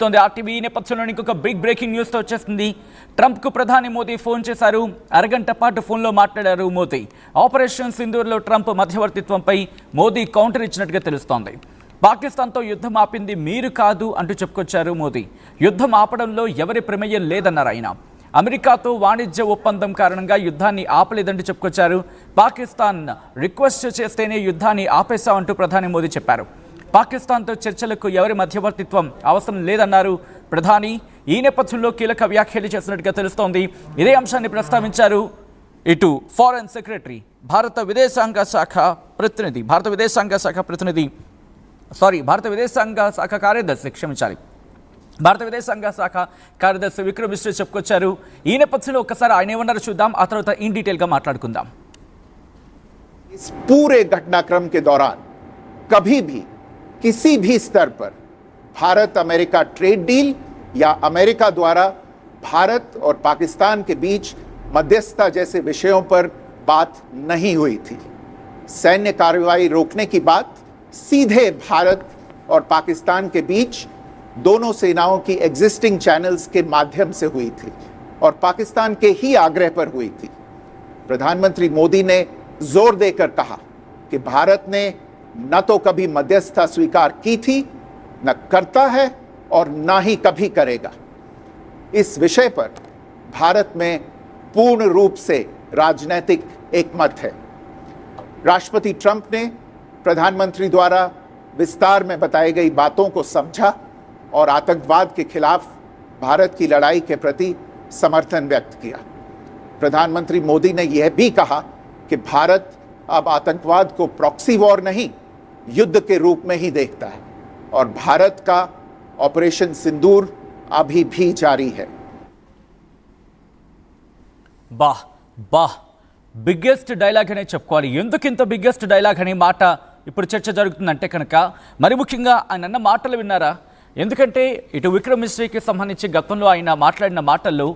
ఉంచుతోంది RTV. ఈ నేపథ్యంలో ఇంకొక బిగ్ బ్రేకింగ్ న్యూస్తో వచ్చేస్తుంది. ట్రంప్కు ప్రధాని మోదీ ఫోన్ చేశారు. అరగంట పాటు ఫోన్లో మాట్లాడారు మోదీ. ఆపరేషన్ సింధూర్లో ట్రంప్ మధ్యవర్తిత్వంపై మోదీ కౌంటర్ ఇచ్చినట్టుగా తెలుస్తోంది. పాకిస్తాన్తో యుద్ధం ఆపింది మీరు కాదు అంటూ చెప్పుకొచ్చారు మోదీ. యుద్ధం ఆపడంలో ఎవరి ప్రమేయం లేదన్నారు ఆయన. అమెరికాతో వాణిజ్య ఒప్పందం కారణంగా యుద్ధాన్ని ఆపలేదంటూ చెప్పుకొచ్చారు. పాకిస్తాన్ రిక్వెస్ట్ చేస్తేనే యుద్ధాన్ని ఆపేశామంటూ ప్రధాని మోదీ చెప్పారు. పాకిస్తాన్తో చర్చలకు ఎవరి మధ్యవర్తిత్వం అవసరం లేదన్నారు ప్రధాని. ఈ నేపథ్యంలో కీలక వ్యాఖ్యలు చేసినట్టుగా తెలుస్తోంది. ఇదే అంశాన్ని ప్రస్తావించారు ఇటు ఫారెన్ సెక్రటరీ భారత విదేశాంగ శాఖ కార్యదర్శి విక్రమ్ మిశ్రీ చెప్పుకొచ్చారు. ఈ నేపథ్యంలో ఒకసారి ఆయన ఏమన్నారో చూద్దాం, ఆ తర్వాత ఇన్ డీటెయిల్ గా మాట్లాడుకుందాం. इस पूरे घटनाक्रम के दौरान कभी भी किसी भी स्तर पर भारत अमेरिका ट्रेड डील या अमेरिका द्वारा भारत और पाकिस्तान के बीच मध्यस्थता जैसे विषयों पर बात नहीं हुई थी. सैन्य कार्रवाई रोकने की बात सीधे भारत और पाकिस्तान के बीच दोनों सेनाओं की एग्जिस्टिंग चैनल्स के माध्यम से हुई थी और पाकिस्तान के ही आग्रह पर हुई थी. प्रधानमंत्री मोदी ने जोर देकर कहा कि भारत ने न तो कभी मध्यस्थता स्वीकार की थी, न करता है और न ही कभी करेगा. इस विषय पर भारत में पूर्ण रूप से राजनीतिक एकमत है. राष्ट्रपति ट्रंप ने प्रधानमंत्री द्वारा विस्तार में बताई गई बातों को समझा और आतंकवाद के खिलाफ भारत की लड़ाई के प्रति समर्थन व्यक्त किया. प्रधानमंत्री मोदी ने यह भी कहा कि भारत अब आतंकवाद को प्रॉक्सी वॉर नहीं, युद्ध के रूप में ही देखता है और भारत का ऑपरेशन सिंदूर अभी भी जारी है. బిగ్గెస్ట్ డైలాగ్ అనే చెప్పుకోవాలి. ఎందుకింత బిగ్గెస్ట్ డైలాగ్ అనే మాట ఇప్పుడు చర్చ జరుగుతుందంటే కనుక మరి ముఖ్యంగా ఆయన అన్న మాటలు విన్నారా? ఎందుకంటే ఇటు విక్రమ్ మిశ్రీకి సంబంధించి గతంలో ఆయన మాట్లాడిన మాటల్లో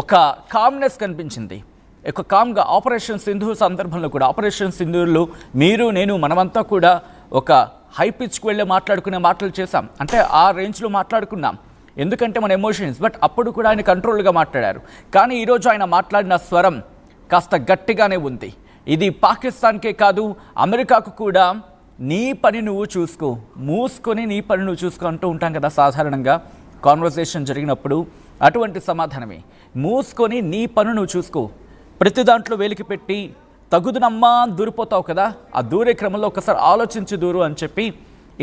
ఒక కామ్నెస్ కనిపించింది. ఒక కామ్గా ఆపరేషన్ సింధూర్ సందర్భంలో కూడా ఆపరేషన్ సింధూర్లో మీరు నేను మనమంతా కూడా ఒక హై పిచ్కి వెళ్ళి మాట్లాడుకునే మాటలు చేశాం. అంటే ఆ రేంజ్లో మాట్లాడుకున్నాం, ఎందుకంటే మన ఎమోషన్స్. బట్ అప్పుడు కూడా ఆయన కంట్రోల్గా మాట్లాడారు. కానీ ఈరోజు ఆయన మాట్లాడిన స్వరం కాస్త గట్టిగానే ఉంది. ఇది పాకిస్తాన్కే కాదు అమెరికాకు కూడా. నీ పని నువ్వు చూసుకో, మూసుకొని నీ పని నువ్వు చూసుకో అంటూ ఉంటాం కదా సాధారణంగా కాన్వర్సేషన్ జరిగినప్పుడు. అటువంటి సమాధానమే, మూసుకొని నీ పని నువ్వు చూసుకో. ప్రతి దాంట్లో వేలికి పెట్టి తగుదునమ్మా దూరిపోతావు కదా, ఆ దూరే క్రమంలో ఒకసారి ఆలోచించి దూరు అని చెప్పి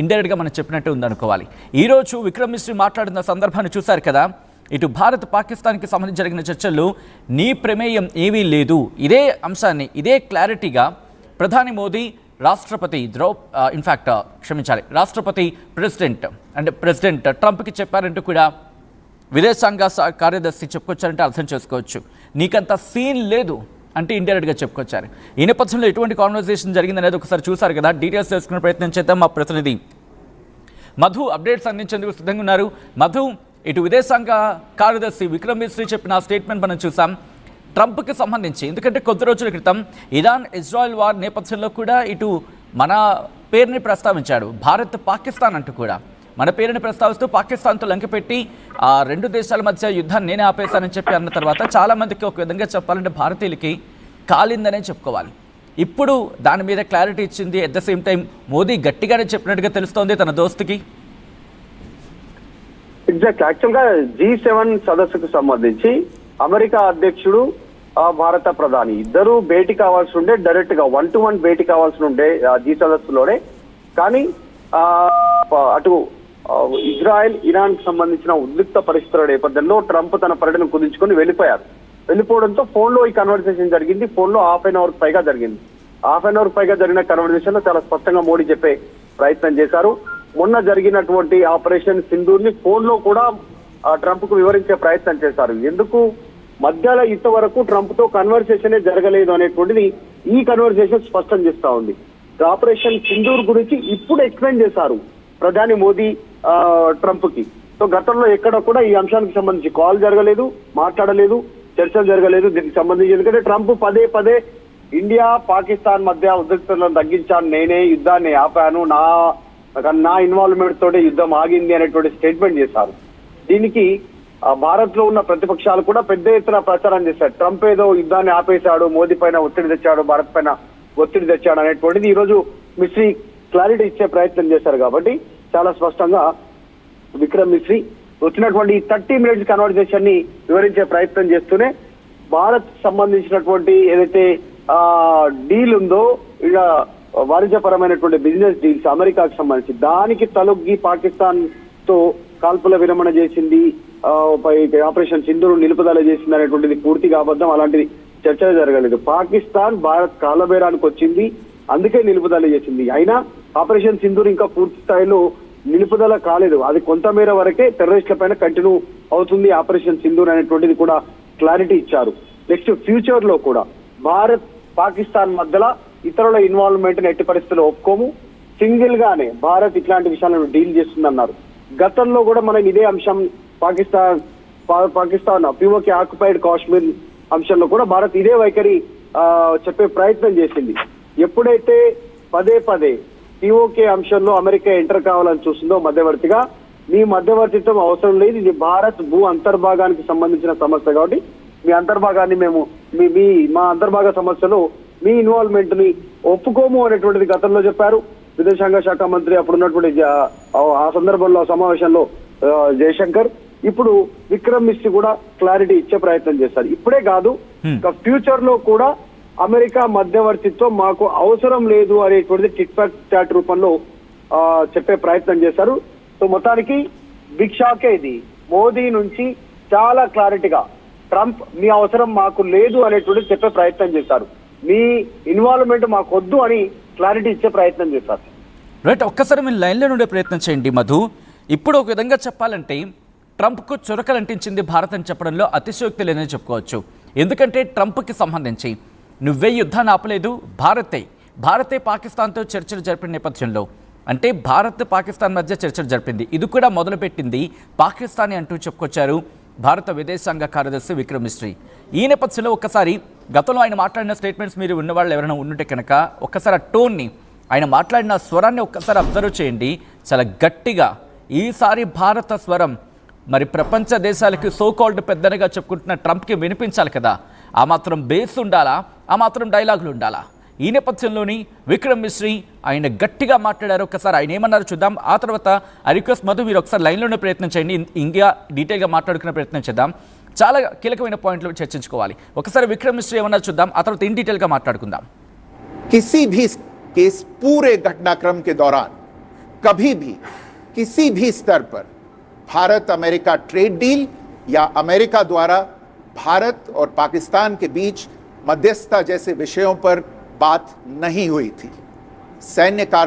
ఇండైరెక్ట్గా మనం చెప్పినట్టు ఉందనుకోవాలి. ఈరోజు విక్రమ్ మిశ్రీ మాట్లాడిన సందర్భాన్ని చూశారు కదా. ఇటు భారత్ పాకిస్తాన్కి సంబంధించి జరిగిన చర్చల్లో నీ ప్రమేయం ఏమీ లేదు, ఇదే అంశాన్ని ఇదే క్లారిటీగా ప్రధాని మోదీ రాష్ట్రపతి ప్రెసిడెంట్ ట్రంప్కి చెప్పారంటూ కూడా విదేశాంగ కార్యదర్శి చెప్పుకొచ్చారంటే అర్థం చేసుకోవచ్చు. నీకంత సీన్ లేదు అంటే ఇండైరెక్ట్గా చెప్పుకొచ్చారు. ఈ నేపథ్యంలో ఎటువంటి కాన్వర్సేషన్ జరిగిందనేది ఒకసారి చూసారు కదా. డీటెయిల్స్ తెలుసుకునే ప్రయత్నం చేద్దాం. మా ప్రతినిధి మధు అప్డేట్స్ అందించేందుకు సిద్ధంగా ఉన్నారు. మధు, ఇటు విదేశాంగ కార్యదర్శి విక్రమ్ మిశ్రీ చెప్పిన స్టేట్మెంట్ మనం చూసాం ట్రంప్కి సంబంధించి. ఎందుకంటే కొద్ది రోజుల క్రితం ఇరాన్ ఇజ్రాయెల్ వార్ నేపథ్యంలో కూడా ఇటు మన పేరుని ప్రస్తావించాడు, భారత్ పాకిస్తాన్ అంటూ కూడా మన పేరుని ప్రస్తావిస్తూ పాకిస్తాన్తో లంకెపెట్టి ఆ రెండు దేశాల మధ్య యుద్ధాన్ని నేనే ఆపేశానని చెప్పి అన్న తర్వాత చాలామందికి ఒక విధంగా చెప్పాలంటే భారతీయులకి కాలిందనే చెప్పుకోవాలి. ఇప్పుడు దాని మీద క్లారిటీ ఇచ్చింది. At the same time Modi గట్టిగానే చెప్పినట్టుగా తెలుస్తోంది తన దోస్తుకి. ఎగ్జాక్ట్. యాక్చువల్గా G7 సదస్సుకు సంబంధించి అమెరికా అధ్యక్షుడు భారత ప్రధాని ఇద్దరు భేటీ కావాల్సి ఉండే, డైరెక్ట్ గా 1-to-1 భేటీ కావాల్సి ఉండే G సదస్సులోనే. కానీ అటు ఇజ్రాయెల్ ఇరాన్ కి సంబంధించిన ఉద్రిక్త పరిస్థితుల నేపథ్యంలో ట్రంప్ తన పర్యటన కుదించుకొని వెళ్ళిపోవడంతో ఫోన్ లో ఈ కన్వర్సేషన్ జరిగింది. ఫోన్ లో హాఫ్ అన్ అవర్ పైగా జరిగింది. జరిగిన కన్వర్సేషన్ లో చాలా స్పష్టంగా మోడీ చెప్పే ప్రయత్నం చేశారు. మొన్న జరిగినటువంటి ఆపరేషన్ సింధూర్ ని ఫోన్ లో కూడా ట్రంప్ కు వివరించే ప్రయత్నం చేశారు. ఎందుకు మధ్యలో ఇంతవరకు ట్రంప్ తో కన్వర్సేషనే జరగలేదు అనేటువంటిది ఈ కన్వర్సేషన్ స్పష్టం చేస్తా ఉంది. ఆపరేషన్ సింధూర్ గురించి ఇప్పుడు ఎక్స్ప్లెయిన్ చేశారు ప్రధాని మోదీ ట్రంప్ కి. సో గతంలో ఎక్కడ కూడా ఈ అంశానికి సంబంధించి కాల్ జరగలేదు, మాట్లాడలేదు, చర్చలు జరగలేదు దీనికి సంబంధించి. ఎందుకంటే ట్రంప్ పదే ఇండియా పాకిస్తాన్ మధ్య ఉద్రిక్తతలను తగ్గించాను, నేనే యుద్ధాన్ని ఆపాను, నా ఇన్వాల్వ్మెంట్ తోటే యుద్ధం ఆగింది అనేటువంటి స్టేట్మెంట్ చేశారు. దీనికి భారత్ లో ఉన్న ప్రతిపక్షాలు కూడా పెద్ద ఎత్తున ప్రచారం చేశారు. ట్రంప్ ఏదో యుద్ధాన్ని ఆపేశాడు, మోదీ పైన ఒత్తిడి తెచ్చాడు, భారత్ పైన ఒత్తిడి తెచ్చాడు అనేటువంటిది ఈ రోజు మిస్రీ క్లారిటీ ఇచ్చే ప్రయత్నం చేశారు. కాబట్టి చాలా స్పష్టంగా విక్రమ్ మిస్రీ వచ్చినటువంటి 30 minutes కన్వర్జేషన్ ని వివరించే ప్రయత్నం చేస్తూనే భారత్ సంబంధించినటువంటి ఏదైతే డీల్ ఉందో ఇక వాణిజ్యపరమైనటువంటి బిజినెస్ డీల్స్ అమెరికాకు సంబంధించి దానికి తలొగ్గి పాకిస్తాన్ తో కాల్పుల విరమణ చేసింది, ఆపరేషన్ సింధూర్ నిలుపుదల చేసింది అనేటువంటిది పూర్తిగా అబద్ధం. అలాంటిది చర్చ జరగలేదు. పాకిస్తాన్ భారత్ కాలబేరానికి వచ్చింది, అందుకే నిలుపుదల చేసింది. అయినా ఆపరేషన్ సింధూర్ ఇంకా పూర్తి స్థాయిలో నిలుపుదల కాలేదు. అది కొంతమేర వరకే టెర్రరిస్టుల పైన కంటిన్యూ అవుతుంది ఆపరేషన్ సింధూర్ అనేటువంటిది కూడా క్లారిటీ ఇచ్చారు. నెక్స్ట్ ఫ్యూచర్ లో కూడా భారత్ పాకిస్తాన్ మధ్యలో ఇతరుల ఇన్వాల్వ్మెంట్ ఎట్టి పరిస్థితుల్లో ఒప్పుకోము, సింగిల్ గానే భారత్ ఇట్లాంటి విషయాలను డీల్ చేస్తుందన్నారు. గతంలో కూడా మనం ఇదే అంశం పాకిస్తాన్ పిఓకే ఆక్యుపైడ్ కాశ్మీర్ అంశంలో కూడా భారత్ ఇదే వైఖరి చెప్పే ప్రయత్నం చేసింది. ఎప్పుడైతే పదే పిఓకే అంశంలో అమెరికా ఎంటర్ కావాలని చూస్తుందో మధ్యవర్తిగా, మీ మధ్యవర్తిత్వం అవసరం లేదు, ఇది భారత్ భూ అంతర్భాగానికి సంబంధించిన సమస్య కాబట్టి మీ అంతర్భాగాన్ని మేము మా అంతర్భాగ సమస్యలో మీ ఇన్వాల్వ్మెంట్ ని ఒప్పుకోము అనేటువంటిది గతంలో చెప్పారు విదేశాంగ శాఖ మంత్రి అప్పుడున్నటువంటి ఆ సందర్భంలో సమావేశంలో జయశంకర్. ఇప్పుడు విక్రమ్ మిస్రీ కూడా క్లారిటీ ఇచ్చే ప్రయత్నం చేస్తారు. ఇప్పుడే కాదు, ఫ్యూచర్ లో కూడా అమెరికా మధ్యవర్తిత్వం మాకు అవసరం లేదు అనేటువంటిది టిట్ ఫర్ టాట్ రూపంలో చెప్పే ప్రయత్నం చేశారు. సో మొత్తానికి బిగ్ షాకే ఇది. మోదీ నుంచి చాలా క్లారిటీగా ట్రంప్ మీ అవసరం మాకు లేదు అనేటువంటిది చెప్పే ప్రయత్నం చేశారు. మీ ఇన్వాల్వ్మెంట్ మాకు వద్దు అని క్లారిటీ ఇచ్చే ప్రయత్నం చేశారు. రైట్, ఒక్కసారి మీరు లైన్లో ఉండే ప్రయత్నం చేయండి మధు. ఇప్పుడు ఒక విధంగా చెప్పాలంటే ట్రంప్కు చురకలు అంటించింది భారత్ అని చెప్పడంలో అతిశయోక్తి లేదని చెప్పుకోవచ్చు. ఎందుకంటే ట్రంప్కి సంబంధించి నువ్వే యుద్ధాన్ని ఆపలేదు, భారతే పాకిస్తాన్తో చర్చలు జరిపిన నేపథ్యంలో, అంటే భారత్ పాకిస్తాన్ మధ్య చర్చలు జరిపింది, ఇది కూడా మొదలుపెట్టింది పాకిస్తానే అంటూ చెప్పుకొచ్చారు భారత విదేశాంగ కార్యదర్శి విక్రమ్ మిస్రీ. ఈ నేపథ్యంలో ఒక్కసారి గతంలో ఆయన మాట్లాడిన స్టేట్మెంట్స్ మీరు ఉన్నవాళ్ళు ఎవరైనా ఉంటే కనుక ఒక్కసారి ఆ టోన్ని, ఆయన మాట్లాడిన స్వరాన్ని ఒక్కసారి అబ్జర్వ్ చేయండి. చాలా గట్టిగా ఈసారి భారత స్వరం మరి ప్రపంచ దేశాలకి సోకాల్డ్ పెద్దనగా చెప్పుకుంటున్న ట్రంప్కి వినిపించాలి కదా, ఆ మాత్రం బేస్ ఉండాలా, ఆ మాత్రం డైలాగులు ఉండాలా. ఈ నేపథ్యంలోని విక్రమ్ మిస్రీ ఆయన గట్టిగా మాట్లాడారు. ఒకసారి ఆయన ఏమన్నారు చూద్దాం. ఆ తర్వాత ఐ రిక్వెస్ట్ మధు మీరు ఒకసారి లైన్లోనే ప్రయత్నం చేయండి, ఇంకా డీటెయిల్గా మాట్లాడుకునే ప్రయత్నం చేద్దాం. చాలా కీలకమైన పాయింట్లు చర్చించుకోవాలి. ఒకసారి విక్రమ్ మిస్రీ ఏమన్నారు చూద్దాం, ఆ తర్వాత ఇన్ డీటెయిల్గా మాట్లాడుకుందాం. किसी भी केस पूरे घटनाक्रम के दौरान कभी भी किसी भी स्तर पर भारत अमेरिका ट्रेड डील या अमेरिका द्वारा भारत और पाकिस्तान के बीच मध्यस्थता जैसे विषयों पर बात नहीं हुई थी. सैन्य कार्य